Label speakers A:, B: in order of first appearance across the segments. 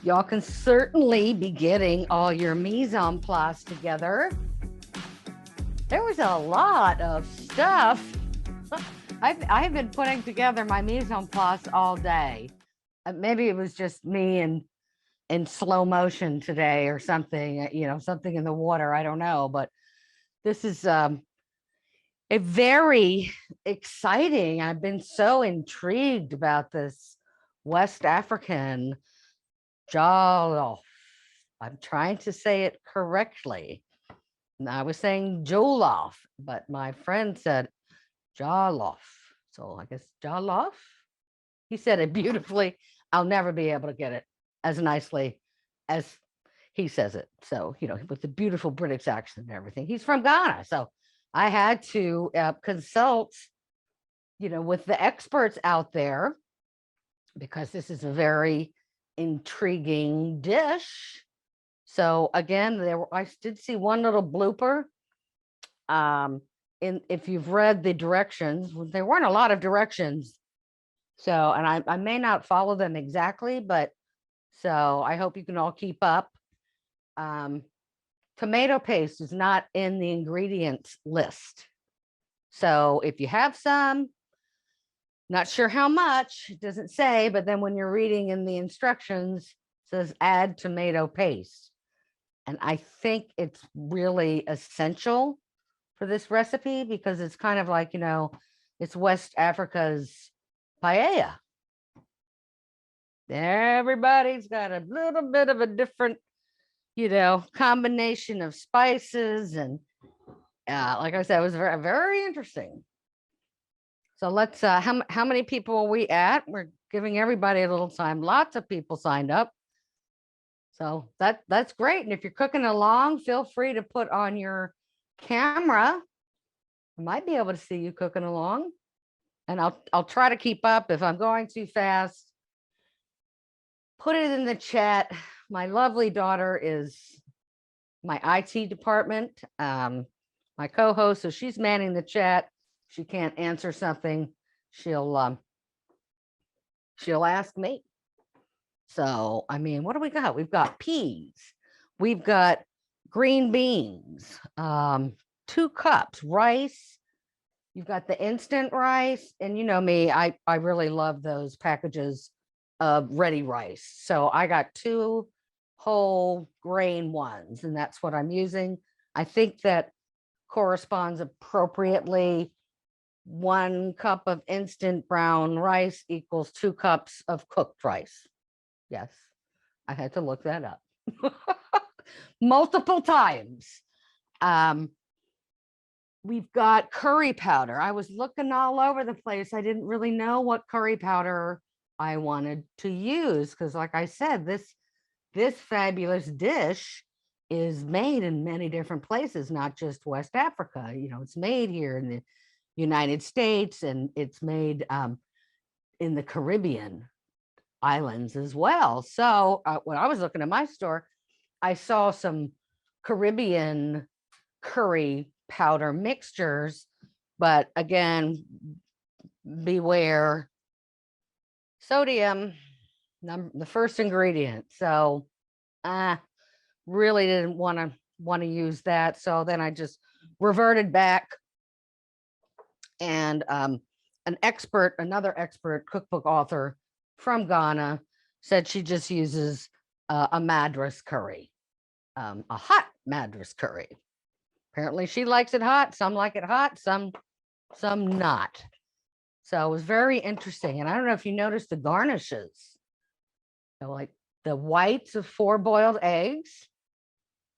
A: Y'all can certainly be getting all your mise en place together. There was a lot of stuff. I've been putting together my mise en place all day. Maybe it was just me and in slow motion today or something, something in the water. I don't know, but this is a very exciting. I've been so intrigued about this West African jollof. I'm trying to say it correctly. And I was saying jollof, but my friend said jollof. So I guess jollof. He said it beautifully. I'll never be able to get it as nicely as he says it. So, with the beautiful British accent and everything. He's from Ghana. So I had to consult, with the experts out there because this is a very intriguing dish. So again, I did see one little blooper. If you've read the directions, there weren't a lot of directions. So, and I may not follow them exactly, but so I hope you can all keep up. Tomato paste is not in the ingredients list. So if you have some, not sure how much, it doesn't say, but then when you're reading in the instructions, it says add tomato paste. And I think it's really essential for this recipe because it's kind of like, it's West Africa's paella. Everybody's got a little bit of a different, combination of spices. And like I said, it was very, very interesting. So let's, how many people are we at? We're giving everybody a little time. Lots of people signed up. So that's great. And if you're cooking along, feel free to put on your camera. I might be able to see you cooking along. And I'll try to keep up. If I'm going too fast, put it in the chat. My lovely daughter is my IT department, my co-host. So she's manning the chat. She can't answer something, she'll ask me. So, I mean, what do we got? We've got peas. We've got green beans, 2 cups, rice. You've got the instant rice. And you know me, I really love those packages of ready rice. So I got 2 whole grain ones, and that's what I'm using. I think that corresponds appropriately. 1 cup of instant brown rice equals 2 cups of cooked rice. Yes, I had to look that up multiple times. We've got curry powder. I was looking all over the place. I didn't really know what curry powder I wanted to use because, like I said, this fabulous dish is made in many different places, not just West Africa. It's made here in the United States, and it's made in the Caribbean islands as well. So when I was looking at my store, I saw some Caribbean curry powder mixtures, but again, beware sodium, the first ingredient. So really didn't want to use that. So then I just reverted back. And another expert cookbook author from Ghana said she just uses a Madras curry, a hot Madras curry. Apparently she likes it hot. Some like it hot, some not. So it was very interesting. And I don't know if you noticed the garnishes. Like the whites of 4 boiled eggs.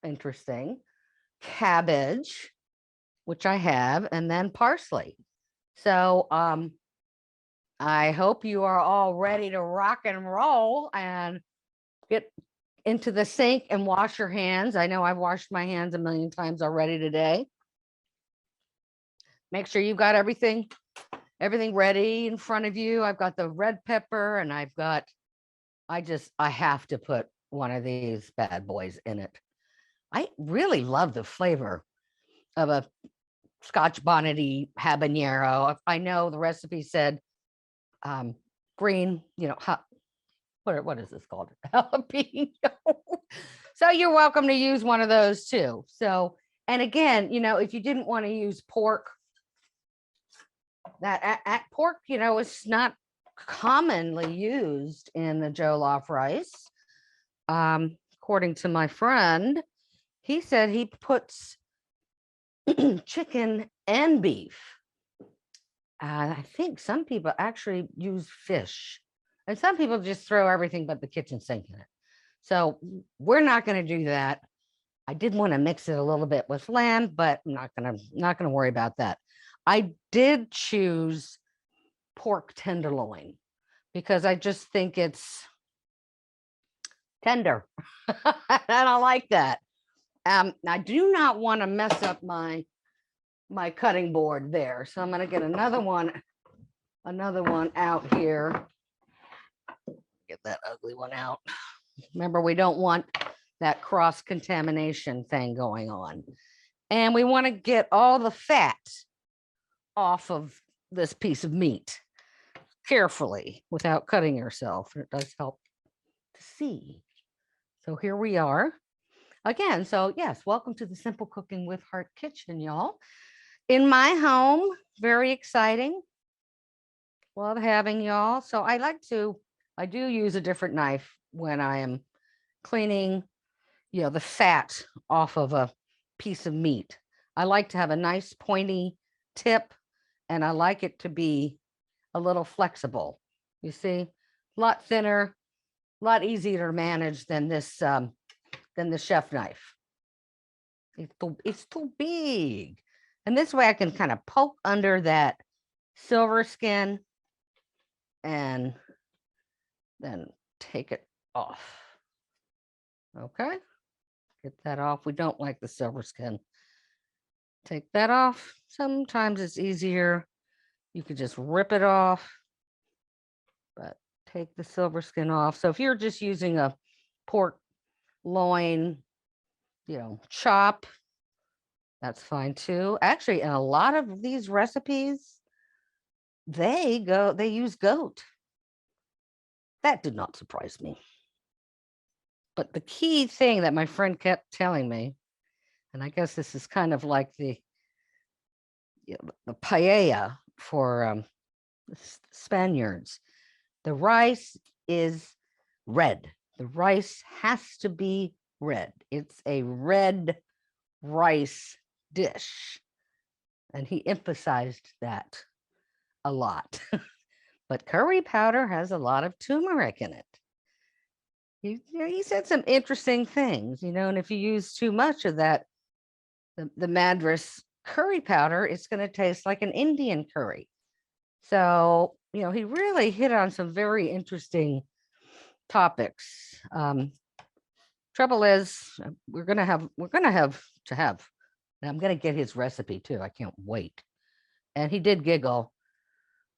A: Interesting. Cabbage, which I have, and then parsley. So I hope you are all ready to rock and roll and get into the sink and wash your hands. I know I've washed my hands a million times already today. Make sure you've got everything ready in front of you. I've got the red pepper, and I have to put one of these bad boys in it. I really love the flavor of a Scotch bonnety habanero. I know the recipe said green, hot, what is this called? Jalapeno. So you're welcome to use one of those too. So, and again, if you didn't want to use pork, that at pork, is not commonly used in the jollof rice. According to my friend, he said he puts chicken and beef. I think some people actually use fish, and some people just throw everything but the kitchen sink in it. So we're not going to do that. I did want to mix it a little bit with lamb, but I'm not gonna worry about that. I did choose pork tenderloin because I just think it's tender. And I like that. I do not want to mess up my cutting board there. So I'm going to get another one out here. Get that ugly one out. Remember, we don't want that cross contamination thing going on. And we want to get all the fat off of this piece of meat carefully without cutting yourself. It does help to see. So here we are again. So yes, welcome to the Simple Cooking with Heart kitchen, y'all. In my home, very exciting. Love having y'all. So I do use a different knife when I am cleaning, the fat off of a piece of meat. I like to have a nice pointy tip, and I like it to be a little flexible. You see, a lot thinner, a lot easier to manage than the chef knife. It's too big. And this way I can kind of poke under that silver skin and then take it off. Okay, get that off. We don't like the silver skin. Take that off. Sometimes it's easier. You could just rip it off, but take the silver skin off. So if you're just using a pork loin, chop, that's fine too. Actually, in a lot of these recipes, they use goat. That did not surprise me. But the key thing that my friend kept telling me, and I guess this is kind of like the paella for Spaniards, the rice is red. The rice has to be red. It's a red rice dish. And he emphasized that a lot. But curry powder has a lot of turmeric in it. He said some interesting things, and if you use too much of that, the Madras curry powder, it's going to taste like an Indian curry. So, he really hit on some very interesting topics. Trouble is, we're gonna have to have. And I'm gonna get his recipe too. I can't wait. And he did giggle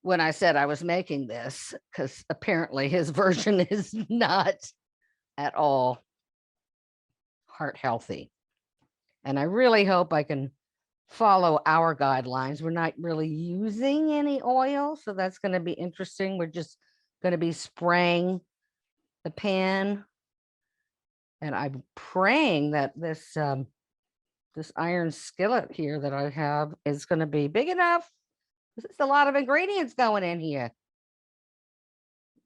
A: when I said I was making this, because apparently his version is not at all heart healthy. And I really hope I can follow our guidelines. We're not really using any oil, so that's going to be interesting. We're just going to be spraying the pan. And I'm praying that this iron skillet here that I have is going to be big enough. There's a lot of ingredients going in here.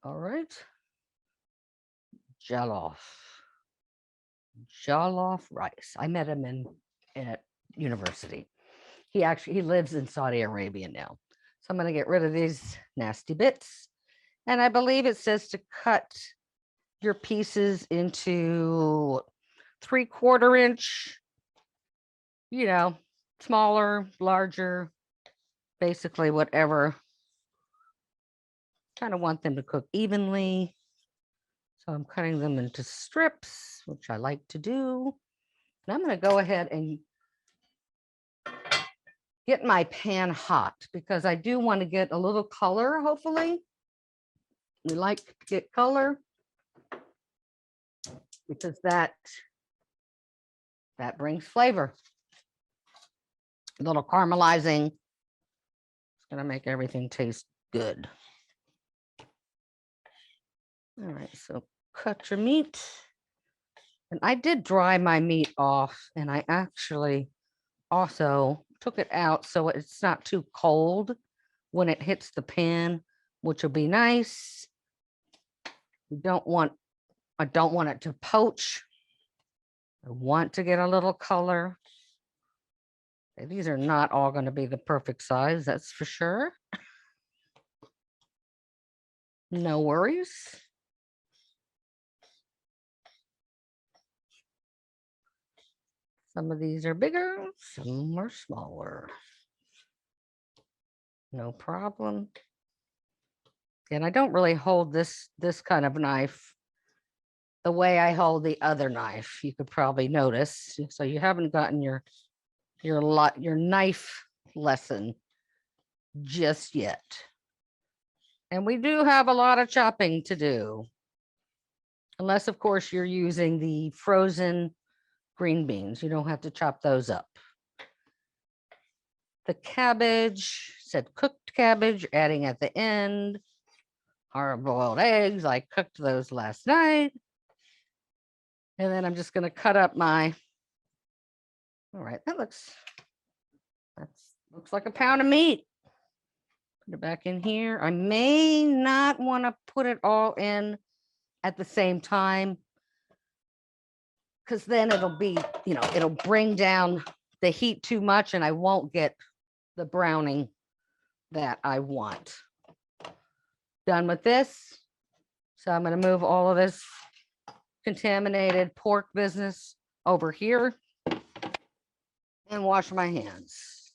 A: All right. Jollof rice. I met him at university. He lives in Saudi Arabia now. So I'm going to get rid of these nasty bits. And I believe it says to cut your pieces into 3/4 inch, smaller, larger, basically whatever. Kind of want them to cook evenly. So I'm cutting them into strips, which I like to do. And I'm going to go ahead and get my pan hot because I do want to get a little color, hopefully. We like to get color because that brings flavor. A little caramelizing. It's going to make everything taste good. All right, so cut your meat. And I did dry my meat off, and I actually also took it out so it's not too cold when it hits the pan, which will be nice. I don't want it to poach. I want to get a little color. These are not all going to be the perfect size, that's for sure. No worries. Some of these are bigger, some are smaller. No problem. And I don't really hold this kind of knife the way I hold the other knife. You could probably notice. So you haven't gotten your knife lesson just yet. And we do have a lot of chopping to do. Unless, of course, you're using the frozen green beans. You don't have to chop those up. The cabbage, said cooked cabbage, adding at the end. Hard-boiled eggs, I cooked those last night. And then I'm just going to cut up my, all right, that looks like a pound of meat. Put it back in here. I may not want to put it all in at the same time, because then it'll be, it'll bring down the heat too much and I won't get the browning that I want. Done with this. So I'm going to move all of this contaminated pork business over here and wash my hands.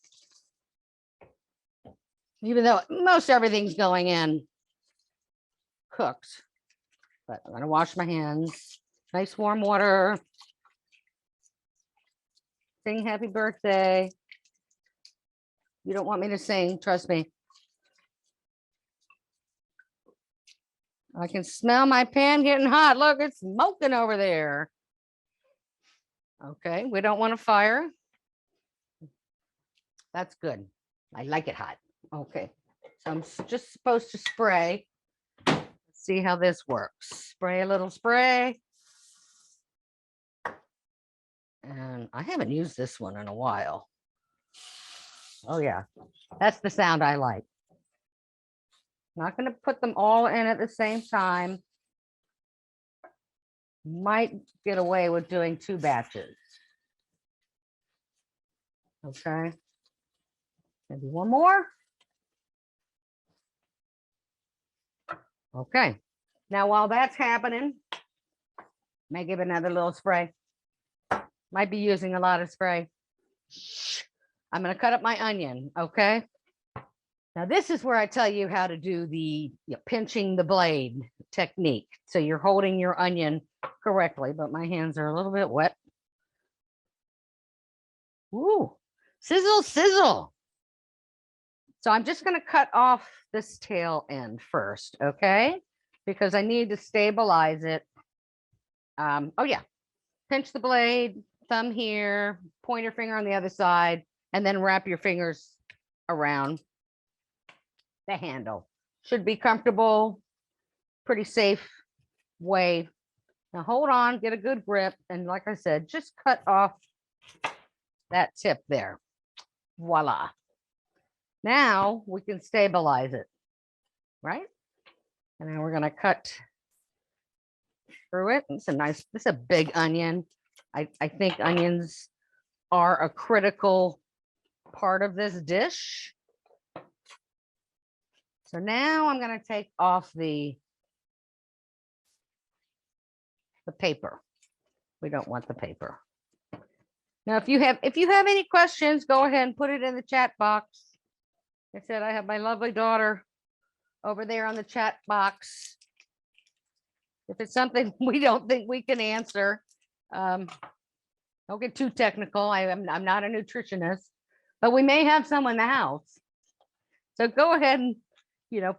A: Even though most everything's going in cooked, but I'm going to wash my hands. Nice warm water. Sing happy birthday. You don't want me to sing, trust me. I can smell my pan getting hot. Look, it's smoking over there. Okay, we don't want a fire. That's good. I like it hot. Okay, so I'm just supposed to spray. Let's see how this works. Spray a little spray. And I haven't used this one in a while. Oh yeah, that's the sound I like. Not going to put them all in at the same time. Might get away with doing 2 batches. Okay. Maybe one more. Okay. Now, while that's happening, may give another little spray. Might be using a lot of spray. I'm going to cut up my onion. Okay. Now, this is where I tell you how to do the pinching the blade technique. So you're holding your onion correctly, but my hands are a little bit wet. Ooh, sizzle, sizzle. So I'm just going to cut off this tail end first, okay? Because I need to stabilize it. Oh yeah, pinch the blade, thumb here, pointer finger on the other side, and then wrap your fingers around the handle. Should be comfortable, pretty safe way. Now hold on, get a good grip, and like I said, just cut off that tip there. Voila. Now we can stabilize it, right? And then we're going to cut through it. It's this is a big onion. I think onions are a critical part of this dish. So now I'm going to take off the paper. We don't want the paper. Now, if you have any questions, go ahead and put it in the chat box. Like I said, I have my lovely daughter over there on the chat box. If it's something we don't think we can answer, don't get too technical. I'm not a nutritionist, but we may have some in the house. So go ahead and,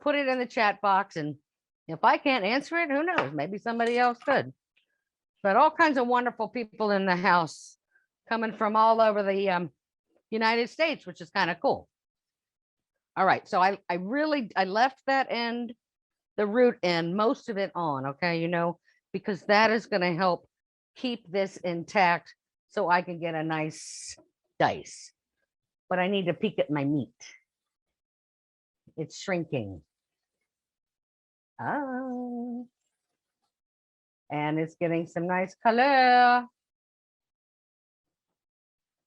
A: put it in the chat box. And if I can't answer it, who knows? Maybe somebody else could. But all kinds of wonderful people in the house coming from all over the United States, which is kind of cool. All right, so I left that end, the root end, most of it on, okay, because that is going to help keep this intact so I can get a nice dice. But I need to peek at my meat. It's shrinking. Oh. And it's getting some nice color.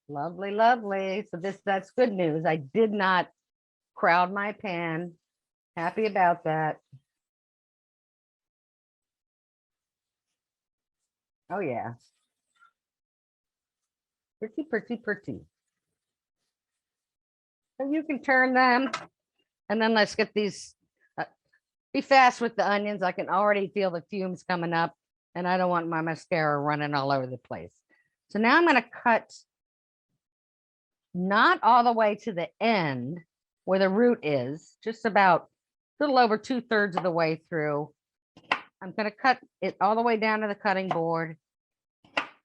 A: Lovely, lovely. So that's good news. I did not crowd my pan. Happy about that. Oh yeah. Pretty, pretty, pretty. So you can turn them, and then let's get these, be fast with the onions. I can already feel the fumes coming up, and I don't want my mascara running all over the place. So now I'm going to cut not all the way to the end where the root is, just about a little over 2/3 of the way through. I'm going to cut it all the way down to the cutting board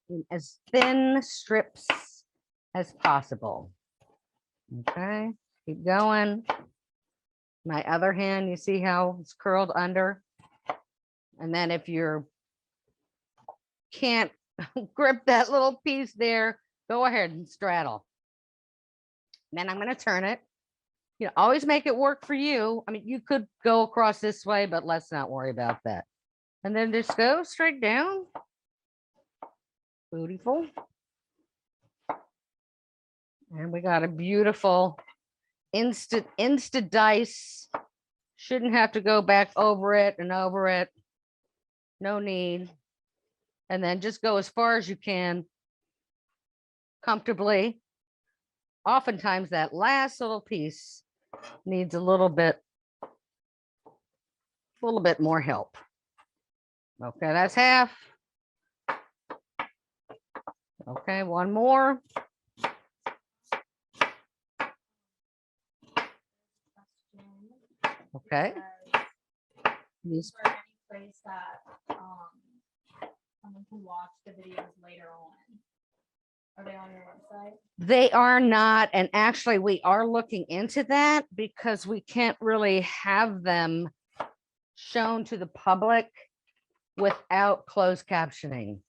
A: in as thin strips as possible. Okay, keep going. My other hand, you see how it's curled under? And then if you can't grip that little piece there, go ahead and straddle. Then I'm going to turn it. Always make it work for you. I mean, you could go across this way, but let's not worry about that. And then just go straight down. Beautiful. And we got a beautiful instant dice. Shouldn't have to go back over it and over it. No need. And then just go as far as you can comfortably. Oftentimes that last little piece needs a little bit more help. Okay, that's half. Okay, one more. Okay.
B: Is there any place that someone can watch the videos later on? Are they on your website?
A: They are not, and actually we are looking into that because we can't really have them shown to the public without closed captioning.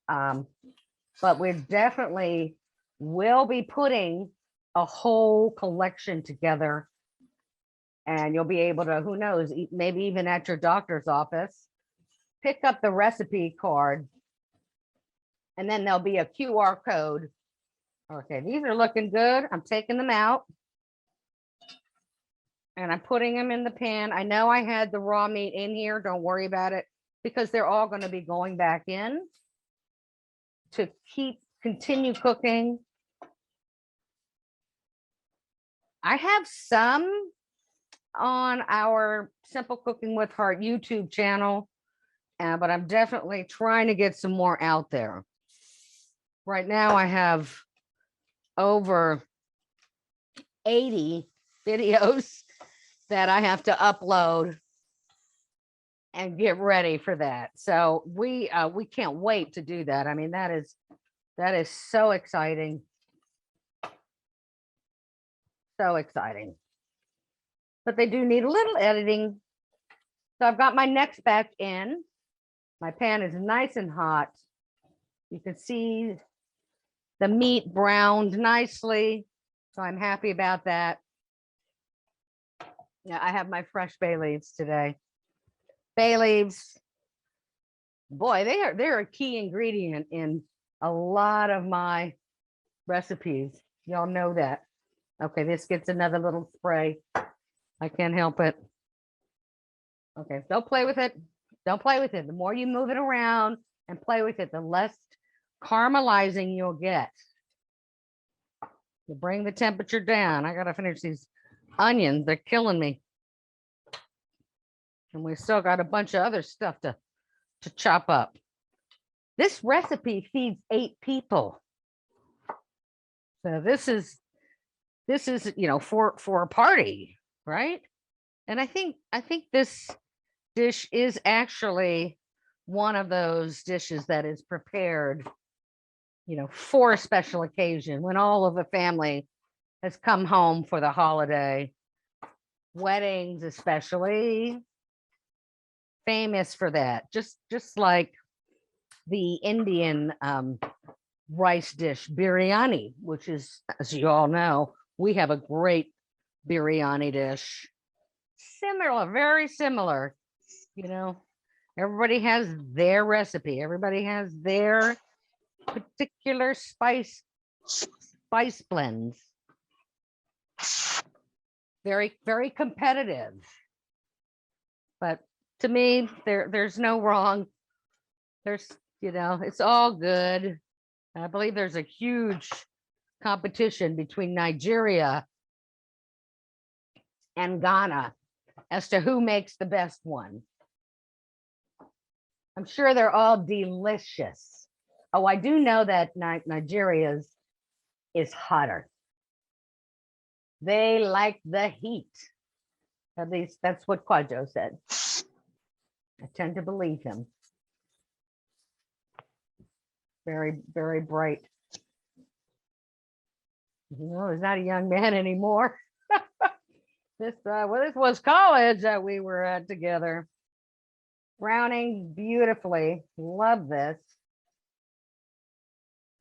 A: But we definitely will be putting a whole collection together, and you'll be able to, who knows, maybe even at your doctor's office, pick up the recipe card, and then there'll be a QR code. Okay, these are looking good. I'm taking them out and I'm putting them in the pan. I know I had the raw meat in here. Don't worry about it, because they're all going to be going back in to continue cooking. I have some on our Simple Cooking with Heart YouTube channel, but I'm definitely trying to get some more out there. Right now I have over 80 videos that I have to upload and get ready for that. So we can't wait to do that. I mean, that is so exciting. So exciting. But they do need a little editing. So I've got my next batch in. My pan is nice and hot. You can see the meat browned nicely. So I'm happy about that. Yeah, I have my fresh bay leaves today. Bay leaves, boy, they're a key ingredient in a lot of my recipes. Y'all know that. Okay, this gets another little spray. I can't help it. Okay, don't play with it. Don't play with it. The more you move it around and play with it, the less caramelizing you'll get. You bring the temperature down. I gotta finish these onions. They're killing me. And we still got a bunch of other stuff to chop up. This recipe feeds 8 people. So this is for a party, right? And I think this dish is actually one of those dishes that is prepared, for a special occasion, when all of the family has come home for the holiday, weddings especially. famous for that. Just like the Indian rice dish biryani, which is, as you all know, we have a great biryani dish. Similar, very similar. You know, everybody has their recipe. Everybody has their particular spice blends. Very, very competitive. But to me, there's no wrong. There's, it's all good. I believe there's a huge competition between Nigeria and Ghana as to who makes the best one. I'm sure they're all delicious. Oh, I do know that Nigeria's is hotter. They like the heat. At least that's what Kwajo said. I tend to believe him. Very, very bright. He's not a young man anymore. This was college that we were at together. Browning beautifully. Love this.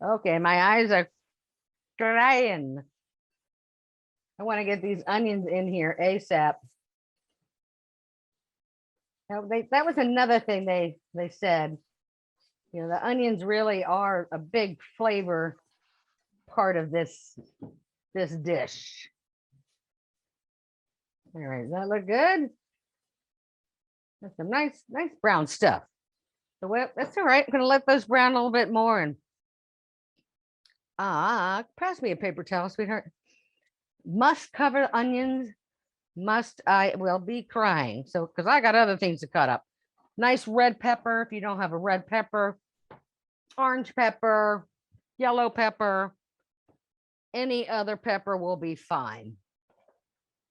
A: Okay, my eyes are crying. I want to get these onions in here ASAP. Now, that was another thing they said. The onions really are a big flavor part of this dish. All right, does that look good? That's some nice brown stuff. So that's all right. I'm gonna let those brown a little bit more and pass me a paper towel, sweetheart. Must cover onions. I will be crying. So because I got other things to cut up. Nice red pepper. If you don't have a red pepper, orange pepper, yellow pepper, any other pepper will be fine.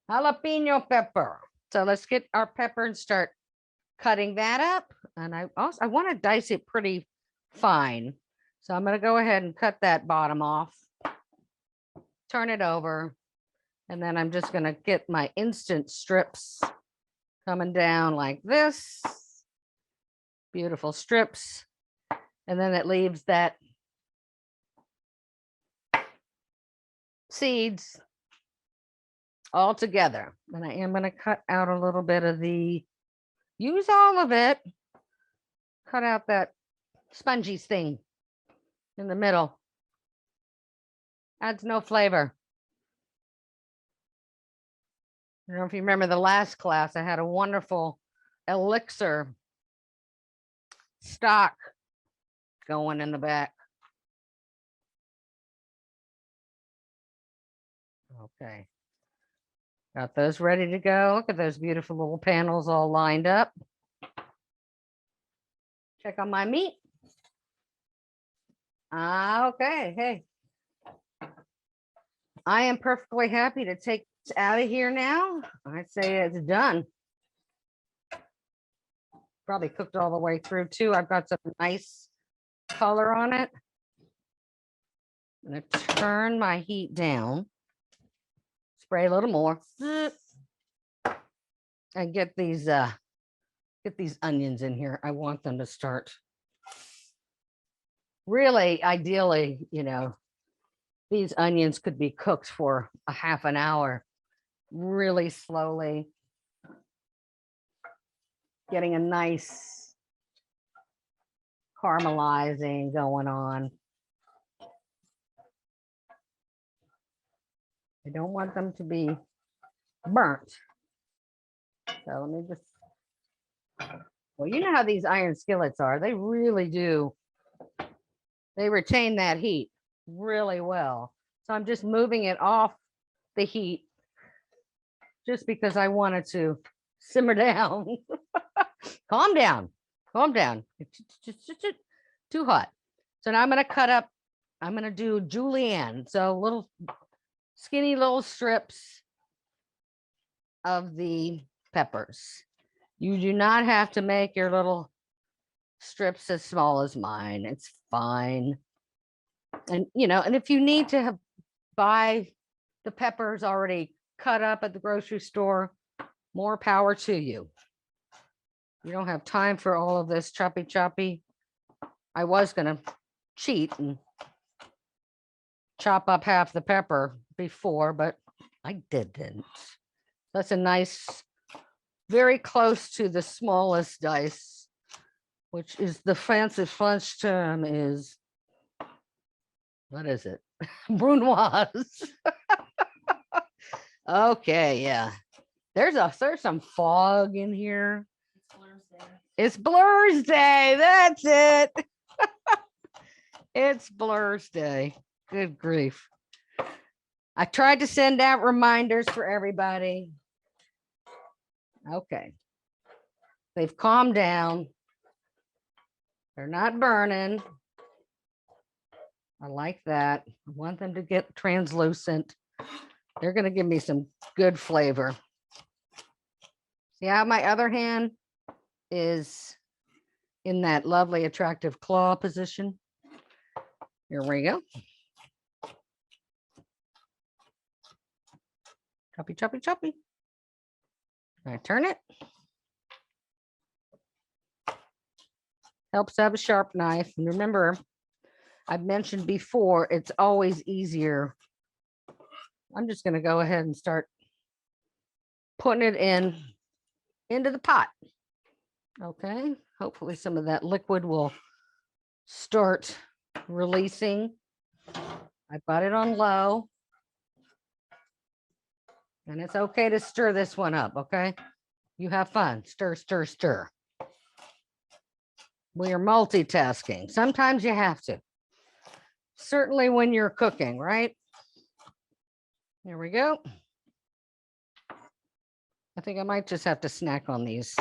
A: Jalapeno pepper. So let's get our pepper and start cutting that up. And I want to dice it pretty fine. So I'm going to go ahead and cut that bottom off, turn it over, and then I'm just going to get my instant strips coming down like this. Beautiful strips. And then it leaves that seeds all together. And I am going to cut out a little bit of use all of it. Cut out that spongy thing in the middle. Adds no flavor. I don't know if you remember the last class, I had a wonderful elixir stock going in the back. Okay. Got those ready to go. Look at those beautiful little panels all lined up. Check on my meat. Okay. Hey. I am perfectly happy to take this out of here now. I'd say it's done. Probably cooked all the way through too. I've got some nice color on it. I'm going to turn my heat down. Spray a little more. And get these onions in here. I want them to start. Really, ideally, these onions could be cooked for a half an hour, really slowly, getting a nice caramelizing going on. I don't want them to be burnt. So let me just, well, you know how these iron skillets are. They really do. They retain that heat really well. So I'm just moving it off the heat just because I wanted to simmer down. Calm down. Calm down. It's just too hot. So now I'm going to cut up. I'm going to do julienne. So little skinny little strips of the peppers. You do not have to make your little strips as small as mine. It's fine. And and if you need to buy the peppers already cut up at the grocery store, more power to you. You don't have time for all of this choppy. I was gonna cheat and chop up half the pepper before, but I didn't. That's a nice, very close to the smallest dice, which is the fancy French term is, what is it? Brunoise. Okay, yeah. There's some fog in here. It's Blur's Day. That's it. It's Blur's Day. Good grief. I tried to send out reminders for everybody. Okay. They've calmed down. They're not burning. I like that. I want them to get translucent. They're going to give me some good flavor. See how my other hand is in that lovely, attractive claw position. Here we go. Choppy. I turn it. Helps to have a sharp knife. And remember, I've mentioned before, it's always easier. I'm just going to go ahead and start putting it into the pot. Okay. Hopefully some of that liquid will start releasing. I got it on low. And it's okay to stir this one up, okay? You have fun. Stir. We are multitasking. Sometimes you have to. Certainly when you're cooking, right? There we go. I think I might just have to snack on these.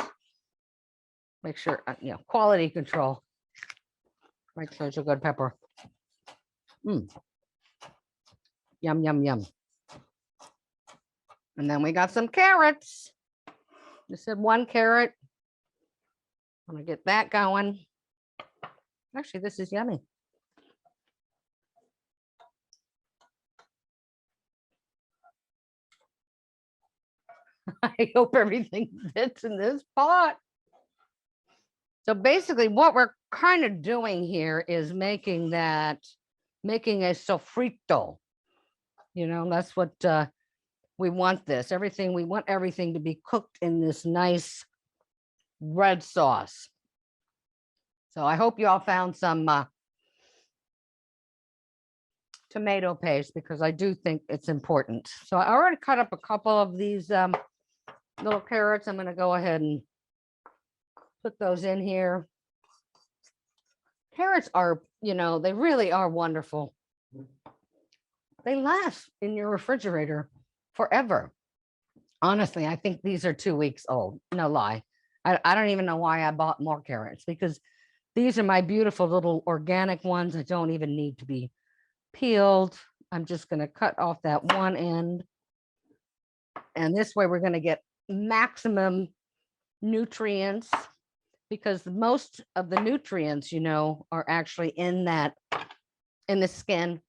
A: Make sure, quality control. Make sure it's a good pepper. Yum. And then we got some carrots. Just said 1 carrot. I'm gonna get that going. Actually, this is yummy. I hope everything fits in this pot. So basically what we're kind of doing here is making a sofrito. That's what we want this. We want everything to be cooked in this nice red sauce. So I hope you all found some tomato paste because I do think it's important. So I already cut up a couple of these little carrots. I'm going to go ahead and put those in here. Carrots are, they really are wonderful. They last in your refrigerator forever. Honestly, I think these are 2 weeks old. No lie. I don't even know why I bought more carrots because these are my beautiful little organic ones that don't even need to be peeled. I'm just going to cut off that one end. And this way we're going to get maximum nutrients because most of the nutrients, are actually in the skin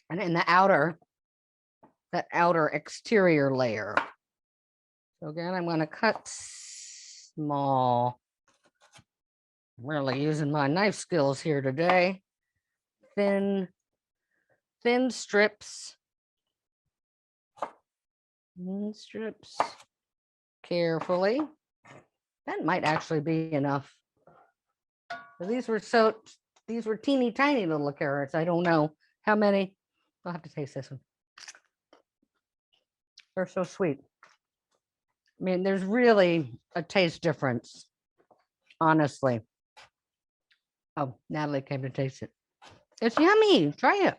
A: and in that outer exterior layer. So again, I'm going to cut small. I'm really using my knife skills here today. Thin strips. Thin strips. Carefully. That might actually be enough. These were teeny tiny little carrots. I don't know how many. I'll have to taste this one. They're so sweet. I mean, there's really a taste difference, honestly. Oh, Natalie came to taste it. It's yummy. Try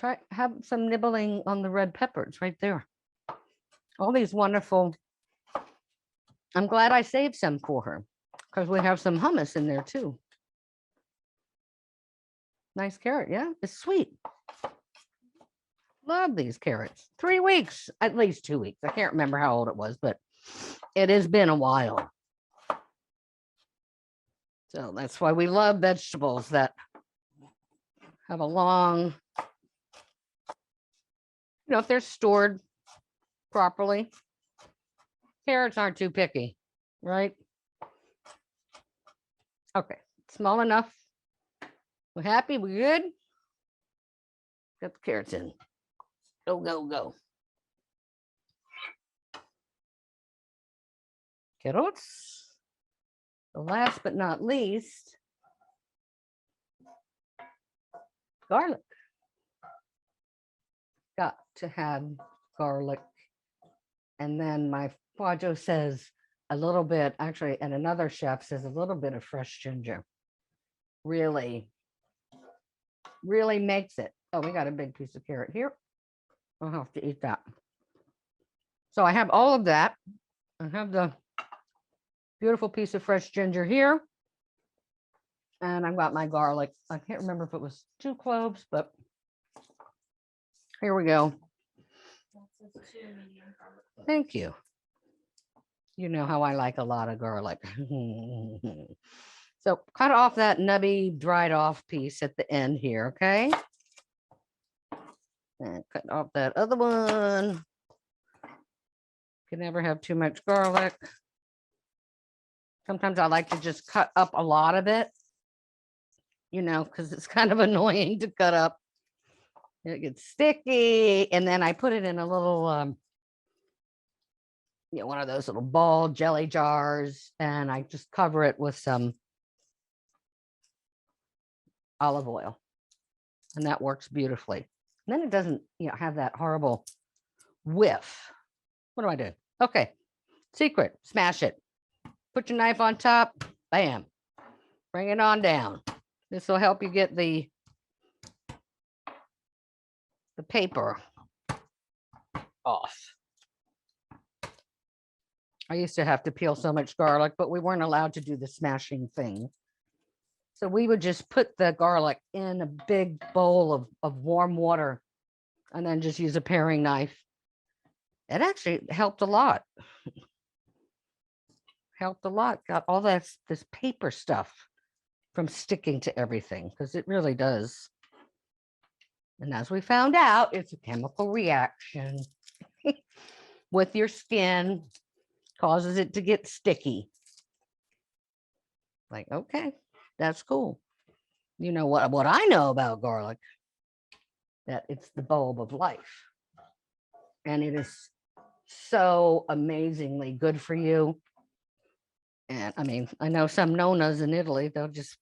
A: it. Have some nibbling on the red peppers right there. All these wonderful. I'm glad I saved some for her because we have some hummus in there too. Nice carrot. Yeah, it's sweet. Love these carrots. 3 weeks, at least 2 weeks. I can't remember how old it was, but it has been a while. So that's why we love vegetables that have a long, if they're stored properly. Carrots aren't too picky. right? Okay, small enough. We're happy, we're good. Got the carrots in. Go, go, go. Carrots. The last but not least, garlic. Got to have garlic. And then my Pojo says a little bit, actually, and another chef says a little bit of fresh ginger. Really, really makes it. Oh, we got a big piece of carrot here. I'll have to eat that. So I have all of that. I have the beautiful piece of fresh ginger here. And I've got my garlic. I can't remember if it was 2 cloves, but here we go. Thank you. You know how I like a lot of garlic. So cut off that nubby dried off piece at the end here, okay? And cut off that other one. Can never have too much garlic. Sometimes I like to just cut up a lot of it, you know, because it's kind of annoying to cut up. It gets sticky, and then I put it in a little, you know, one of those little ball jelly jars, and I just cover it with some olive oil, and that works beautifully. And then it doesn't, you know, have that horrible whiff. What do I do? Okay, secret, smash it. Put your knife on top, bam, bring it on down. This will help you get the paper off. I used to have to peel so much garlic, but we weren't allowed to do the smashing thing. So we would just put the garlic in a big bowl of warm water and then just use a paring knife. It actually helped a lot. Helped a lot. Got all this paper stuff from sticking to everything, because it really does. And as we found out, it's a chemical reaction with your skin, causes it to get sticky. Like, okay, that's cool. You know what I know about garlic? That it's the bulb of life. And it is so amazingly good for you. And I mean, I know some nonas in Italy, they'll just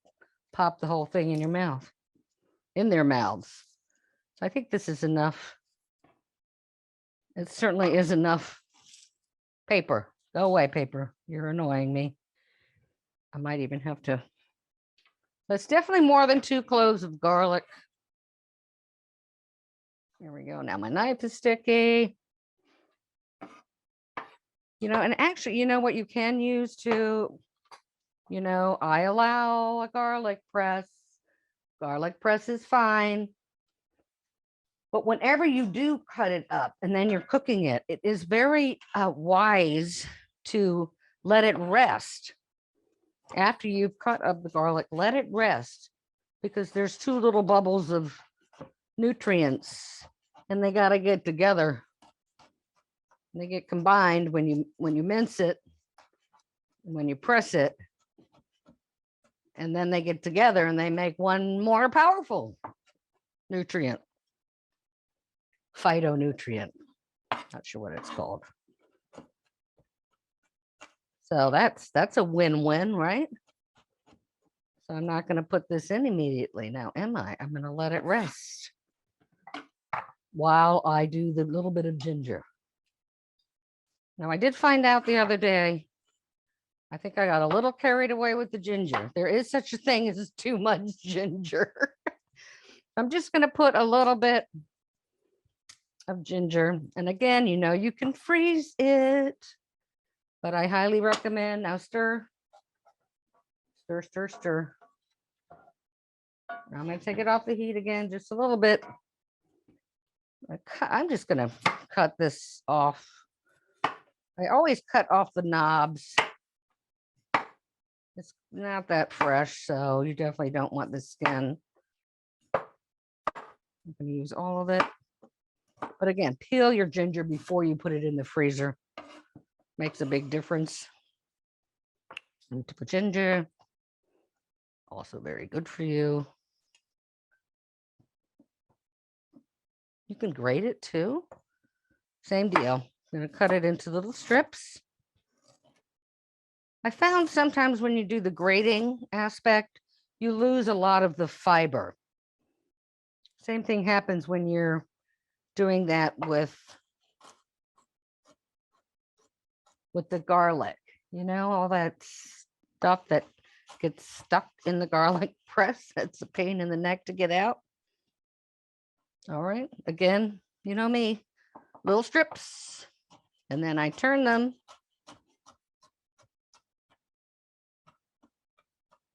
A: pop the whole thing in your mouth, in their mouths. So I think this is enough. It certainly is enough paper. Go away, paper. You're annoying me. I might even have to. That's definitely more than 2 cloves of garlic. Here we go. Now my knife is sticky. You know, and actually, you know what you can use to, you know, I allow a garlic press. Garlic press is fine. But whenever you do cut it up and then you're cooking it, it is very wise to let it rest. After you've cut up the garlic, let it rest, because there's 2 little bubbles of nutrients and they got to get together. They get combined when you mince it, when you press it, and then they get together and they make one more powerful nutrient. Phytonutrient. Not sure what it's called. So that's a win-win, right? So I'm not going to put this in immediately now, am I? I'm going to let it rest while I do the little bit of ginger. Now, I did find out the other day, I think I got a little carried away with the ginger. There is such a thing as too much ginger. I'm just going to put a little bit of ginger. And again, you know, you can freeze it, but I highly recommend, now stir, stir, stir, stir. Now I'm going to take it off the heat again, just a little bit. I'm just going to cut this off. I always cut off the knobs. It's not that fresh, so you definitely don't want the skin. I'm going to use all of it. But again, peel your ginger before you put it in the freezer. Makes a big difference. And to put ginger, also very good for you. You can grate it too. Same deal. I'm going to cut it into little strips. I found sometimes when you do the grating aspect, you lose a lot of the fiber. Same thing happens when you're doing that with the garlic, all that stuff that gets stuck in the garlic press. It's a pain in the neck to get out. All right. Again, you know me, little strips. And then I turn them.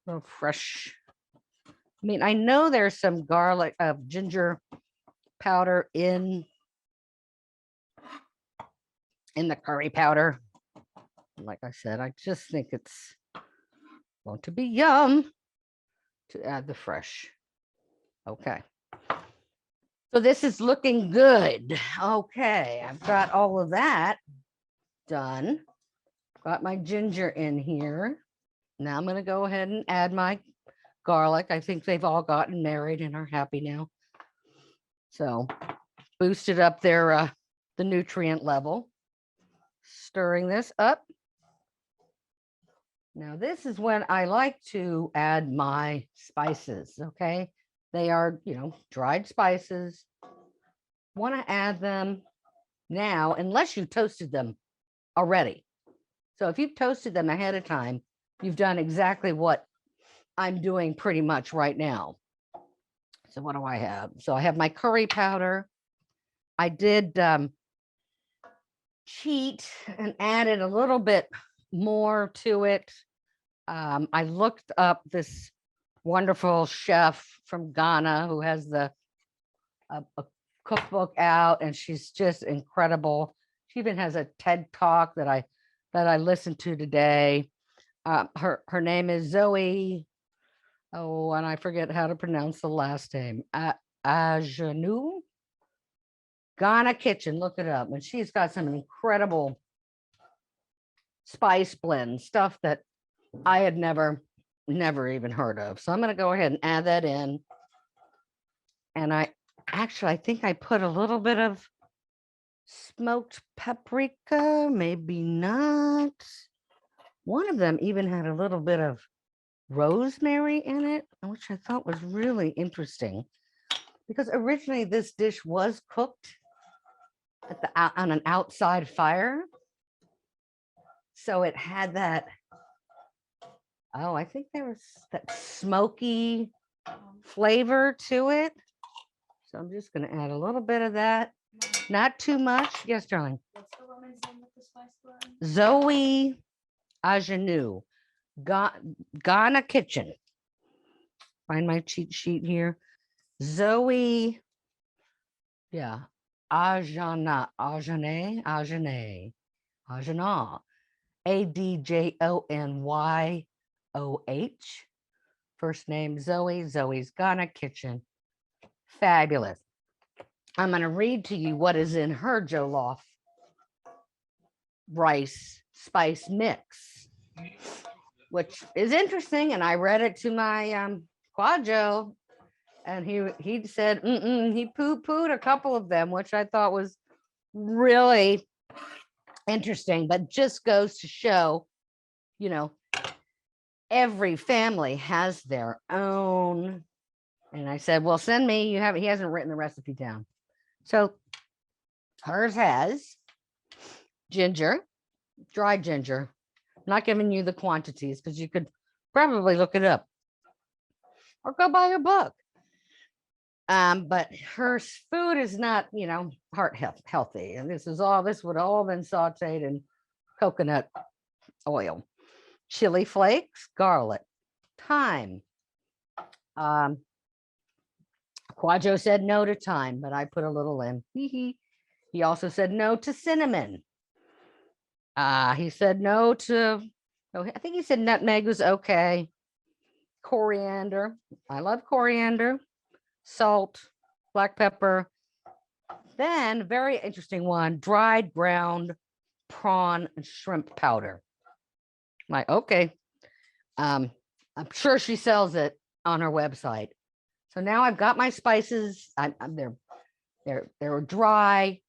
A: Oh, fresh. I mean, I know there's some garlic, ginger powder in the curry powder. Like I said, I just think it's going to be yum to add the fresh. Okay. So this is looking good. Okay, I've got all of that done. Got my ginger in here. Now I'm going to go ahead and add my garlic. I think they've all gotten married and are happy now. So boosted up their the nutrient level. Stirring this up. Now this is when I like to add my spices, okay? They are, dried spices. Want to add them now, unless you toasted them already. So if you've toasted them ahead of time, you've done exactly what I'm doing pretty much right now. So what do I have? So I have my curry powder. I did cheat and added a little bit more to it. I looked up this wonderful chef from Ghana who has a cookbook out, and she's just incredible. She even has a TED talk that I listened to today. Her name is Zoe. Oh, and I forget how to pronounce the last name. Ajanu. Ghana Kitchen. Look it up. And she's got some incredible spice blend stuff that I had never even heard of. So I'm going to go ahead and add that in. And I think I put a little bit of smoked paprika, maybe not. One of them even had a little bit of rosemary in it, which I thought was really interesting because originally this dish was cooked on an outside fire. So it had that, I think there was that smoky flavor to it. So I'm just going to add a little bit of that. Not too much. Yes, darling.
B: What's the woman's name with the spice blend?
A: Zoe Ajanu, Ghana Kitchen. Find my cheat sheet here. Zoe, yeah, Ajana, ADJONYOH. First name Zoe. Zoe's Ghana Kitchen. Fabulous. I'm going to read to you what is in her jollof rice spice mix, which is interesting. And I read it to my Quadjo, and he said he poo-pooed a couple of them, which I thought was really interesting, but just goes to show, every family has their own. And I said, well, send me, he hasn't written the recipe down. So hers has ginger, dried ginger. I'm not giving you the quantities because you could probably look it up or go buy her book. But her food is not, heart healthy. And this would all been sauteed in coconut oil, chili flakes, garlic, thyme. Quadjo said no to thyme, but I put a little in. He also said no to cinnamon. He said no to, I think he said nutmeg was okay. Coriander. I love coriander. Salt, black pepper. Then, very interesting one, dried ground prawn and shrimp powder. Okay. I'm sure she sells it on her website. So now I've got my spices. They're dry.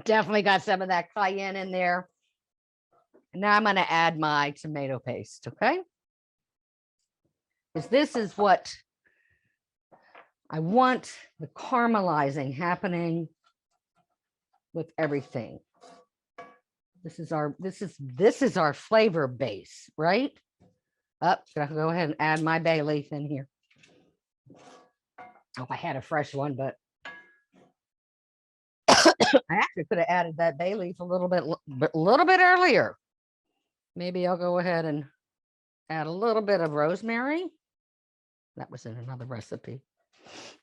A: Definitely got some of that cayenne in there. And now I'm going to add my tomato paste. Okay. Because this is what I want, the caramelizing happening with everything. This is our flavor base, right? Up, gonna go ahead and add my bay leaf in here. Oh, I had a fresh one, but I actually could have added that bay leaf a little bit earlier. Maybe I'll go ahead and add a little bit of rosemary. That was in another recipe.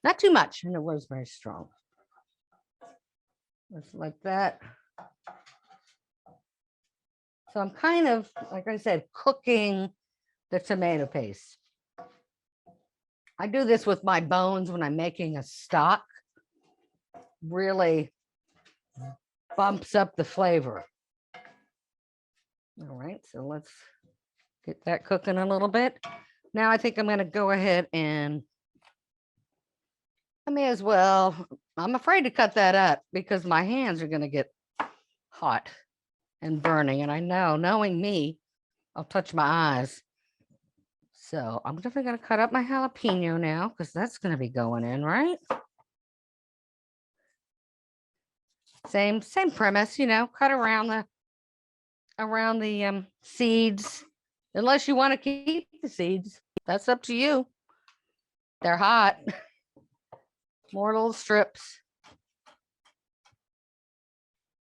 A: Not too much. I know rosemary's strong. Just like that. So I'm kind of, like I said, cooking the tomato paste. I do this with my bones when I'm making a stock. Really bumps up the flavor. All right, so let's get that cooking a little bit. Now I think I'm going to go ahead and I may as well, I'm afraid to cut that up because my hands are going to get hot and burning. And I know, knowing me, I'll touch my eyes. So I'm definitely going to cut up my jalapeno now because that's going to be going in, right? Same premise, you know, cut around the seeds, unless you want to keep the seeds. That's up to you. They're hot. More little strips.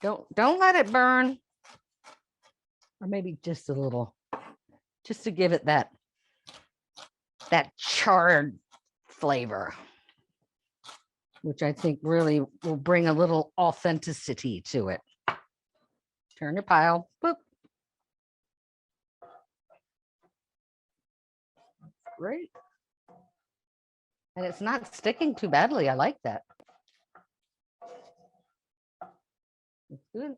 A: Don't let it burn. Or maybe just a little, just to give it that charred flavor, which I think really will bring a little authenticity to it. Turn your pile. Boop. Great. And it's not sticking too badly. I like that. It's good.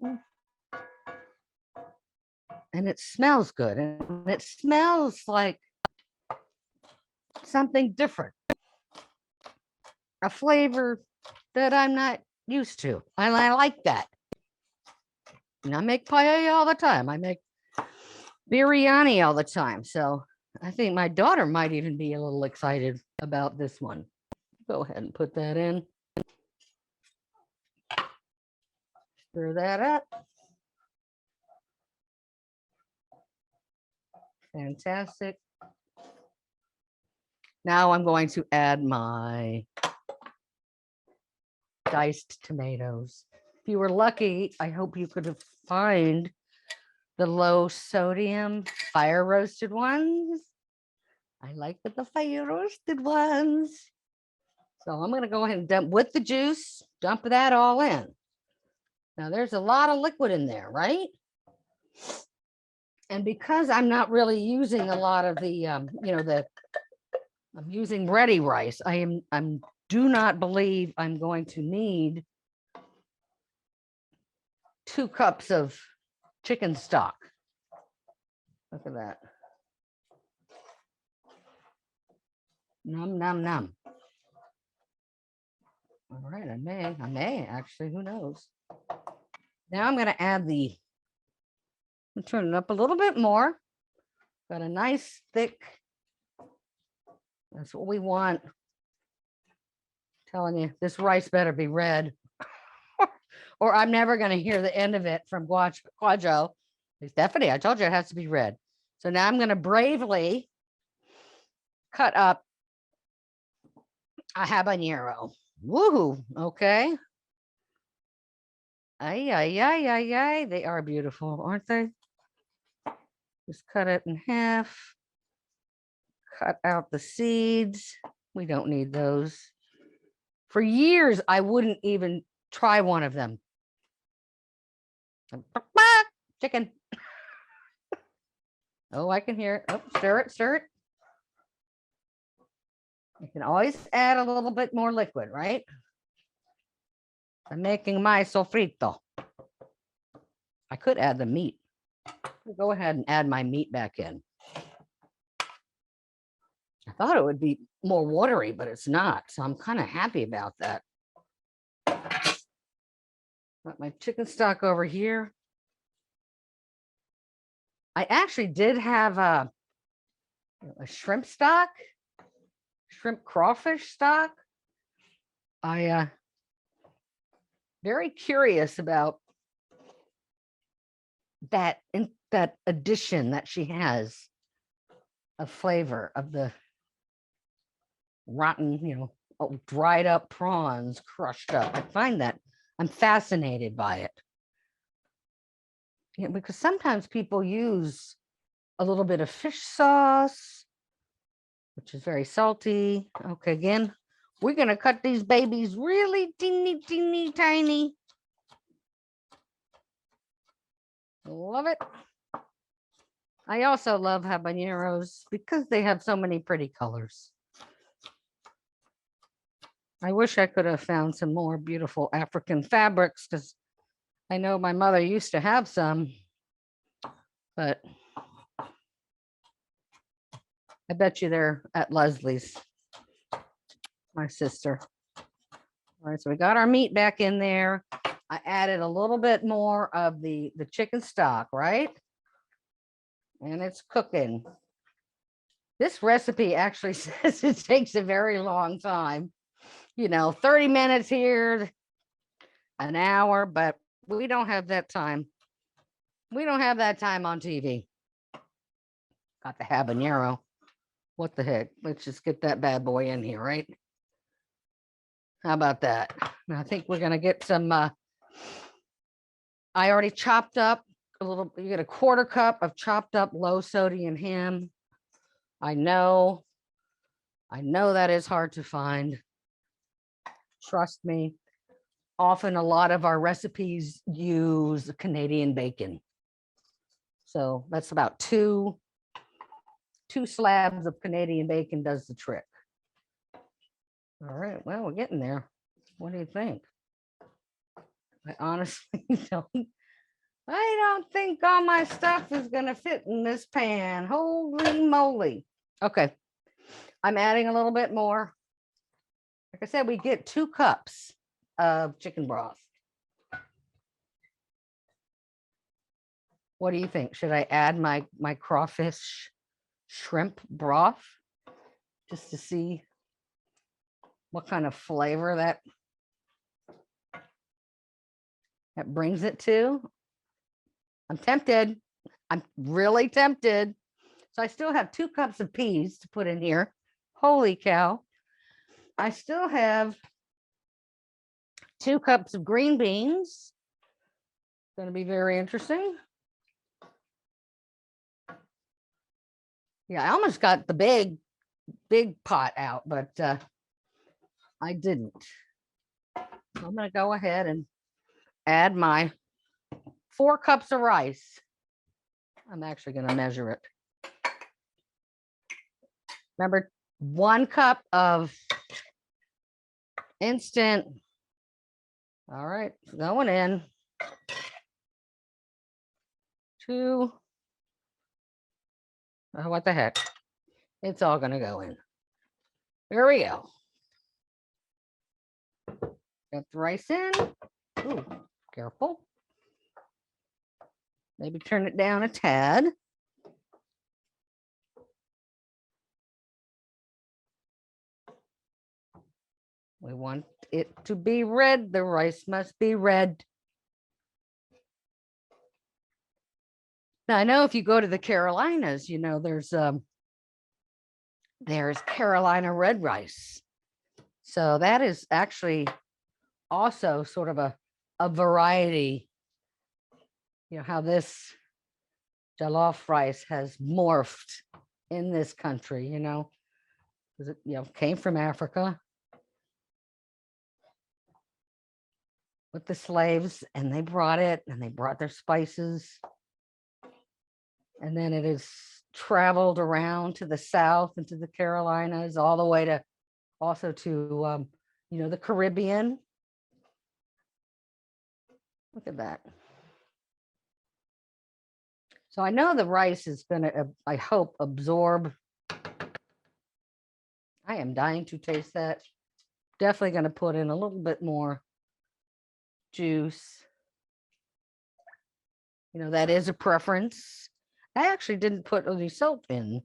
A: And it smells good. And it smells like something different. A flavor that I'm not used to. And I like that. And I make paella all the time. I make biryani all the time. So I think my daughter might even be a little excited about this one. Go ahead and put that in. Stir that up. Fantastic. Now I'm going to add my diced tomatoes. If you were lucky, I hope you could find the low sodium fire roasted ones. I like the fire roasted ones. So I'm going to go ahead and dump with the juice, dump that all in. Now there's a lot of liquid in there, right? And because I'm not really using a lot of the, I'm using ready rice. I'm do not believe I'm going to need 2 cups of chicken stock. Look at that. Num, num, num. All right, I may actually, who knows? Now I'm going to add turn it up a little bit more. Got a nice thick, that's what we want. I'm telling you, this rice better be red or I'm never going to hear the end of it from Guajo. Stephanie, I told you it has to be red. So now I'm going to bravely cut up a habanero. Woohoo. Okay. Ay, ay, ay, ay, ay. They are beautiful, aren't they? Just cut it in half. Cut out the seeds. We don't need those. For years, I wouldn't even try one of them. Chicken. Oh, I can hear it. Oh, stir it, stir it. You can always add a little bit more liquid, right? I'm making my sofrito. I could add the meat. Go ahead and add my meat back in. I thought it would be more watery, but it's not. So I'm kind of happy about that. Got my chicken stock over here. I actually did have a shrimp stock, shrimp crawfish stock. I very curious about that addition that she has of flavor of the rotten, dried up prawns crushed up. I find that I'm fascinated by it. Because sometimes people use a little bit of fish sauce, which is very salty. Okay, again, we're going to cut these babies really teeny, teeny, tiny. Love it. I also love habaneros because they have so many pretty colors. I wish I could have found some more beautiful African fabrics because I know my mother used to have some, but I bet you they're at Leslie's, my sister. All right, so we got our meat back in there. I added a little bit more of the chicken stock, right? And it's cooking. This recipe actually says it takes a very long time. 30 minutes here, an hour, but we don't have that time. We don't have that time on TV. Got the habanero. What the heck? Let's just get that bad boy in here, right? How about that? I think we're going to get some, I already chopped up you get a 1/4 cup of chopped up low sodium ham. I know that is hard to find. Trust me. Often a lot of our recipes use Canadian bacon. So that's about two slabs of Canadian bacon does the trick. All right, well, we're getting there. What do you think? I honestly don't think all my stuff is gonna fit in this pan. Holy moly. Okay, I'm adding a little bit more. Like I said, we get 2 cups of chicken broth. What do you think? Should I add my crawfish shrimp broth just to see what kind of flavor that brings it to? I'm tempted. I'm really tempted. So I still have 2 cups of peas to put in here. Holy cow. I still have 2 cups of green beans. Going to be very interesting. Yeah, I almost got the big pot out, but I didn't. So I'm going to go ahead and add my 4 cups of rice. I'm actually going to measure it. Remember, 1 cup of instant. All right, going in. 2. Oh, what the heck? It's all going to go in. There we go. Got the rice in. Ooh, careful. Maybe turn it down a tad. We want it to be red. The rice must be red. Now, I know if you go to the Carolinas, there's Carolina red rice. So that is actually also sort of a variety. How this jollof rice has morphed in this country, because it came from Africa with the slaves, and they brought it, and they brought their spices, and then it has traveled around to the South and to the Carolinas, all the way to also to the Caribbean. Look at that. So I know the rice is going to, I hope, absorb. I am dying to taste that. Definitely going to put in a little bit more juice. You know, that is a preference. I actually didn't put any salt in.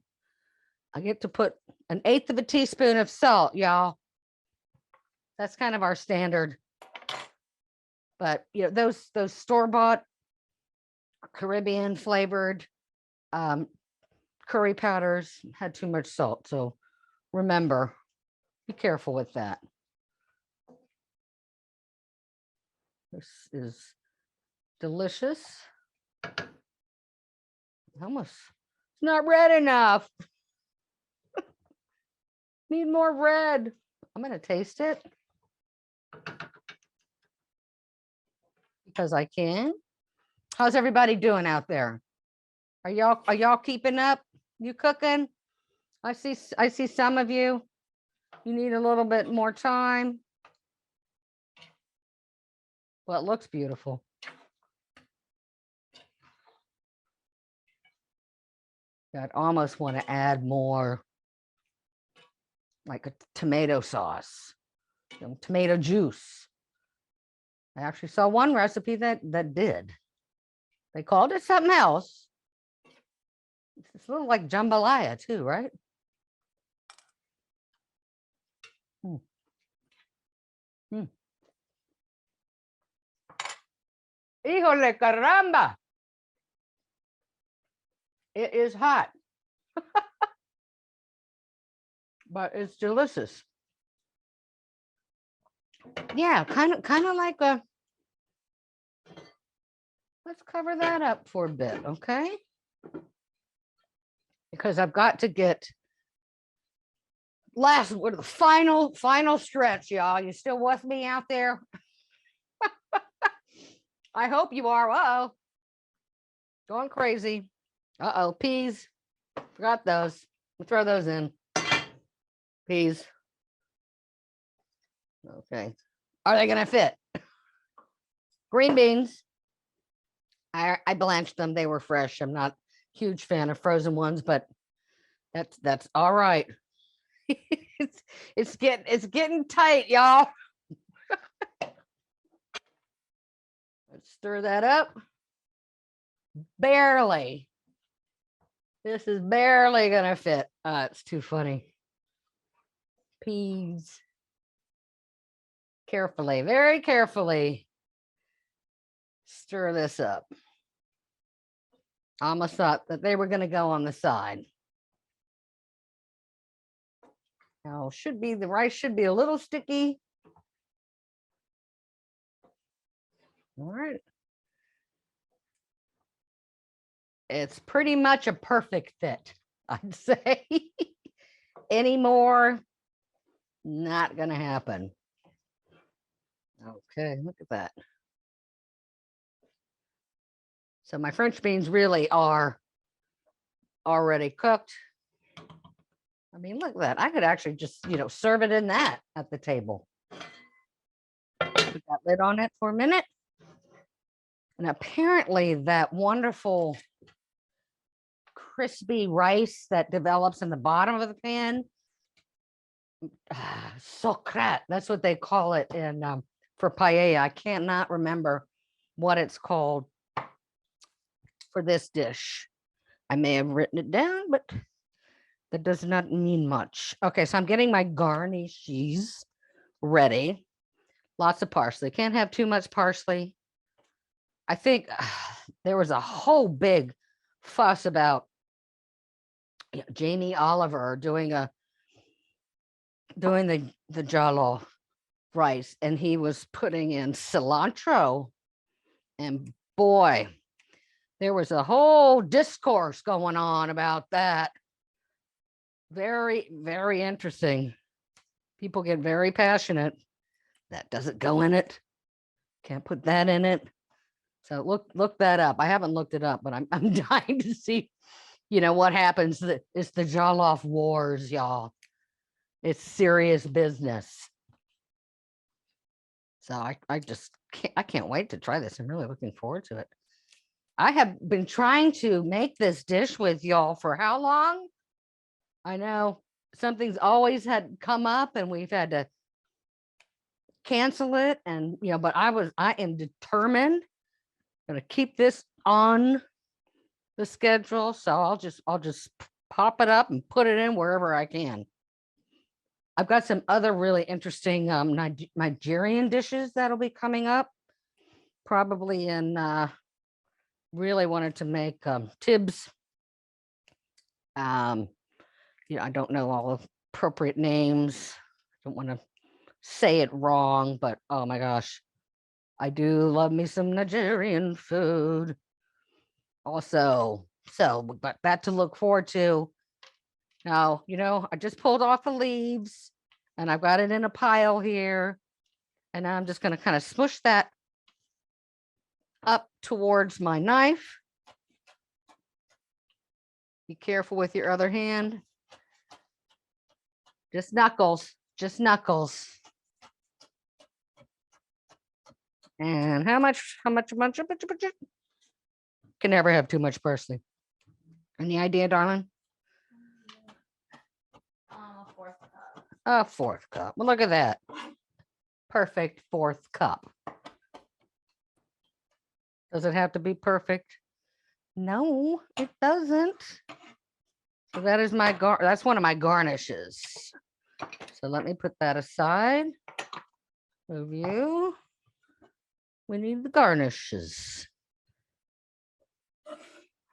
A: I get to put 1/8 of a teaspoon of salt, y'all. That's kind of our standard. But you know, those store-bought Caribbean flavored curry powders had too much salt. So remember, be careful with that. This is delicious. Almost, it's not red enough. Need more red. I'm gonna taste it because I can. How's everybody doing out there? Are y'all keeping up? You cooking? I see some of you. You need a little bit more time. Well, it looks beautiful. I'd almost want to add more, like a tomato sauce, tomato juice. I actually saw one recipe that did. They called it something else. It's a little like jambalaya too, right? Híjole, caramba. It is hot, but it's delicious. Yeah, kind of like a, let's cover that up for a bit, okay? Because I've got to get what the final stretch, y'all. You still with me out there? I hope you are. Uh-oh. Going crazy. Uh-oh, peas. Forgot those. We'll throw those in. Peas. Okay. Are they gonna fit? Green beans. I blanched them. They were fresh. I'm not a huge fan of frozen ones, but that's all right. it's getting tight, y'all. Let's stir that up. Barely. This is barely gonna fit. It's too funny. Peas. Carefully, very carefully. Stir this up. I almost thought that they were going to go on the side. Now, the rice should be a little sticky. All right. It's pretty much a perfect fit, I'd say. Any more, not going to happen. Okay, look at that. So my French beans really are already cooked. I mean, look at that. I could actually just, serve it in that at the table. Put that lid on it for a minute. And apparently that wonderful crispy rice that develops in the bottom of the pan, socrat, that's what they call it in for paella. I cannot remember what it's called for this dish. I may have written it down, but that does not mean much. Okay, so I'm getting my garnishes ready. Lots of parsley. Can't have too much parsley. I think there was a whole big fuss about Jamie Oliver doing the jollof rice, and he was putting in cilantro, and boy, there was a whole discourse going on about that. Very, very interesting. People get very passionate. That doesn't go in it. Can't put that in it. So look that up. I haven't looked it up, but I'm dying to see, what happens. It's the jollof wars, y'all. It's serious business. So I can't wait to try this. I'm really looking forward to it. I have been trying to make this dish with y'all for how long? I know something's always had come up and we've had to cancel it. And, but I am determined going to keep this on the schedule. So I'll just pop it up and put it in wherever I can. I've got some other really interesting Nigerian dishes that'll be coming up. Probably in really wanted to make tibs. I don't know all the appropriate names. I don't want to say it wrong, but oh my gosh, I do love me some Nigerian food. Also, so we've got that to look forward to. Now, I just pulled off the leaves and I've got it in a pile here. And I'm just going to kind of smush that up towards my knife. Be careful with your other hand. Just knuckles, just knuckles. And how much? Can never have too much parsley. Any idea, darling?
B: A fourth cup.
A: A fourth cup. Well, look at that. Perfect fourth cup. Does it have to be perfect? No, it doesn't. So that is that's one of my garnishes. So let me put that aside. Move you. We need the garnishes.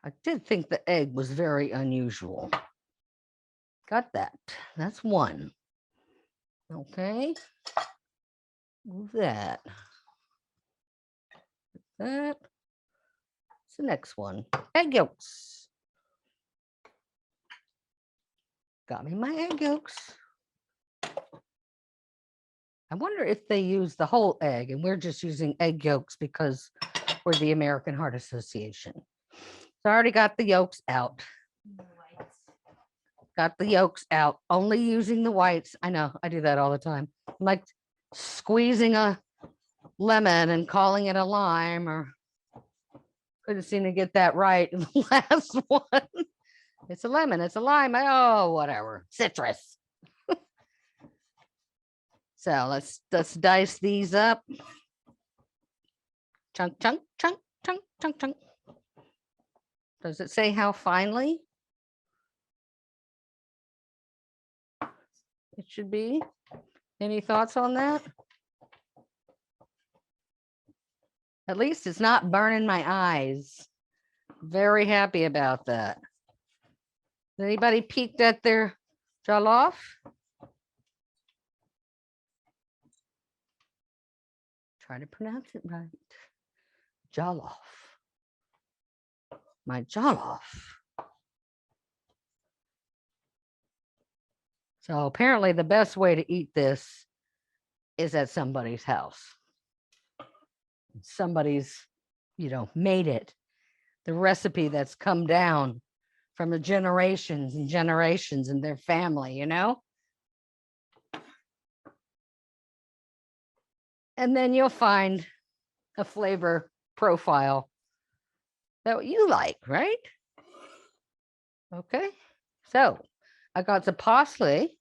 A: I did think the egg was very unusual. Got that. That's one. Okay. Move that. That. What's the next one? Egg yolks. Got me my egg yolks. I wonder if they use the whole egg and we're just using egg yolks because we're the American Heart Association. So I already got the yolks out. Got the yolks out, only using the whites. I know, I do that all the time. I'm like squeezing a lemon and calling it a lime, or couldn't seem to get that right in the last one. It's a lemon, it's a lime. Oh, whatever. Citrus. So let's dice these up. Chunk, chunk, chunk, chunk, chunk, chunk. Does it say how finely it should be? Any thoughts on that? At least it's not burning my eyes. Very happy about that. Anybody peeked at their jollof? Try to pronounce it right. Jollof. My jollof. So apparently the best way to eat this is at somebody's house. Somebody's, made it. The recipe that's come down from the generations and generations in their family, And then you'll find a flavor profile that you like, right? Okay. So I got the parsley,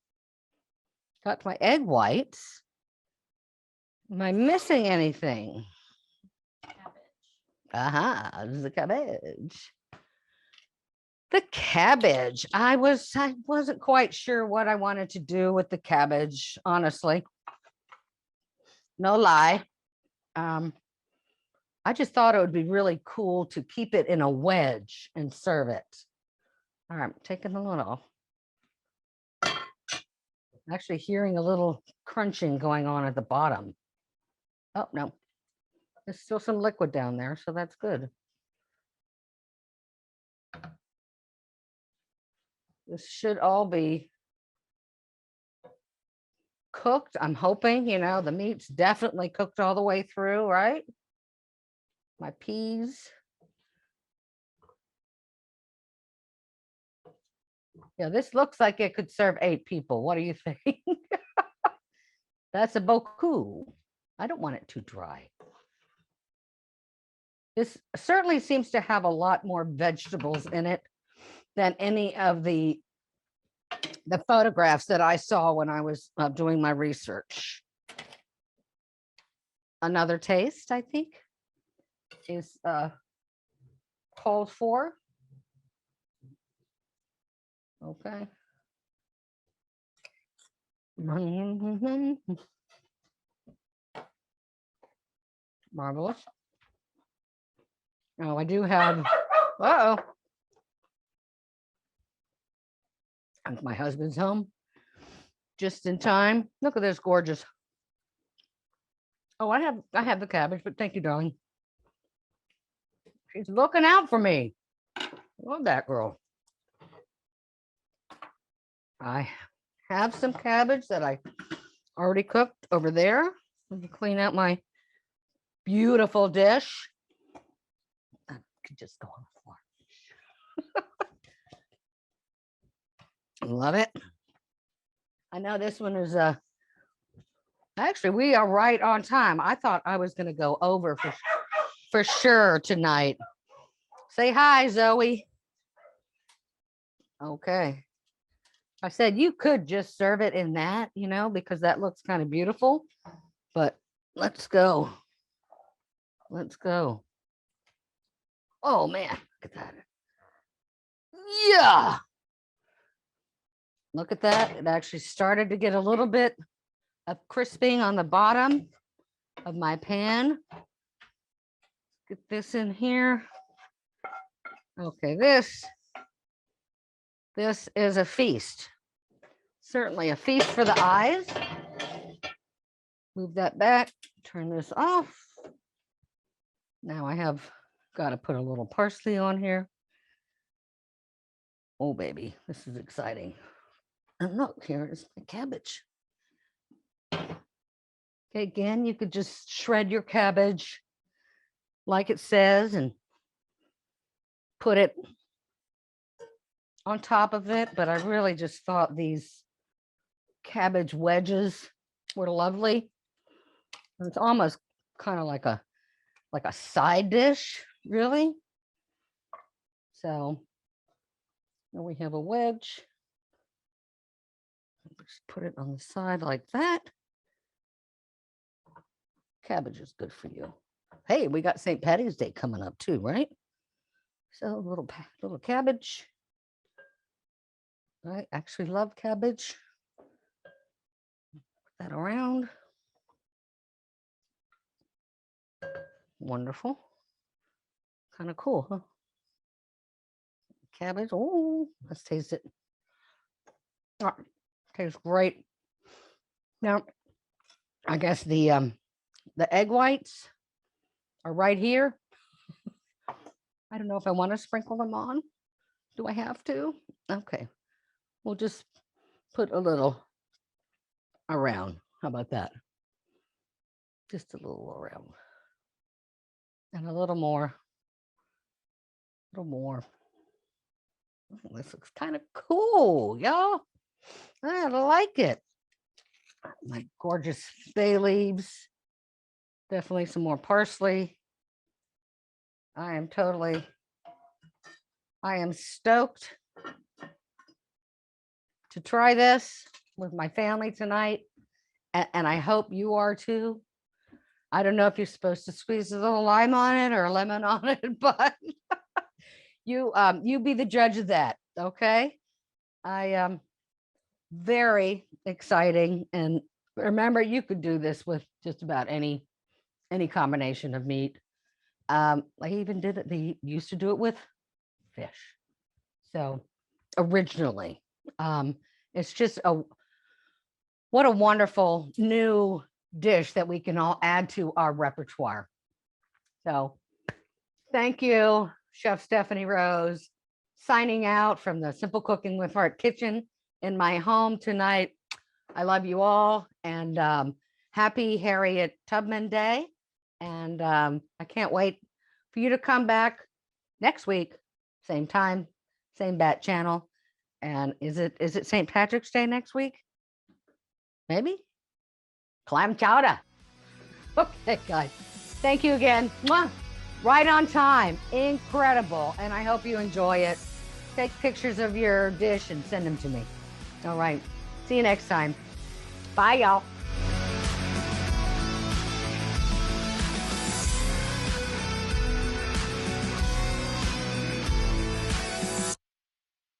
A: got my egg whites. Am I missing anything?
B: Cabbage.
A: The cabbage. The cabbage. I wasn't quite sure what I wanted to do with the cabbage, honestly. No lie. I just thought it would be really cool to keep it in a wedge and serve it. All right, I'm taking the lid off. I'm actually hearing a little crunching going on at the bottom. Oh, no. There's still some liquid down there, so that's good. This should all be cooked. I'm hoping, the meat's definitely cooked all the way through, right? My peas. Yeah, this looks like it could serve 8 people. What do you think? That's a beaucoup. I don't want it too dry. This certainly seems to have a lot more vegetables in it than any of the photographs that I saw when I was doing my research. Another taste, I think, is called for. Okay. Marvelous. Oh, I do have, uh-oh. My husband's home just in time. Look at this gorgeous. Oh, I have the cabbage, but thank you, darling. She's looking out for me. Love that girl. I have some cabbage that I already cooked over there. Let me clean out my beautiful dish. I could just go on the floor. Love it. I know this one is actually we are right on time. I thought I was going to go over for sure tonight. Say hi, Zoe. Okay. I said you could just serve it in that, you know, because that looks kind of beautiful. But let's go. Let's go. Oh man, look at that. Yeah. Look at that. It actually started to get a little bit of crisping on the bottom of my pan. Get this in here. Okay, this is a feast. Certainly a feast for the eyes. Move that back, turn this off. Now I have got to put a little parsley on here. Oh, baby, this is exciting. And look, here is my cabbage. Okay, again, you could just shred your cabbage like it says and put it on top of it, but I really just thought these cabbage wedges were lovely. It's almost kind of like a side dish, really. So now we have a wedge. Just put it on the side like that. Cabbage is good for you. Hey, we got St. Patty's Day coming up too, right? So little cabbage. I actually love cabbage. Put that around. Wonderful. Kind of cool, huh? Cabbage. Oh, let's taste it. Oh, tastes great. Now, I guess the egg whites are right here. I don't know if I want to sprinkle them on. Do I have to? Okay. We'll just put a little around. How about that? Just a little around. And a little more. A little more. Oh, this looks kind of cool, y'all. I like it. My gorgeous bay leaves. Definitely some more parsley. I am stoked to try this with my family tonight. And I hope you are too. I don't know if you're supposed to squeeze a little lime on it or a lemon on it, but you be the judge of that. Okay. I very exciting. And remember, you could do this with just about any combination of meat. I even did it. They used to do it with fish. So originally, it's just what a wonderful new dish that we can all add to our repertoire. So thank you, Chef Stephanie Rose, signing out from the Simple Cooking with Heart kitchen in my home tonight. I love you all, and happy Harriet Tubman Day. And I can't wait for you to come back next week, same time, same bat channel. And is it St. Patrick's Day next week? Maybe? Clam chowder. Okay, guys. Thank you again. Mwah. Right on time. Incredible. And I hope you enjoy it. Take pictures of your dish and send them to me. All right. See you next time. Bye, y'all.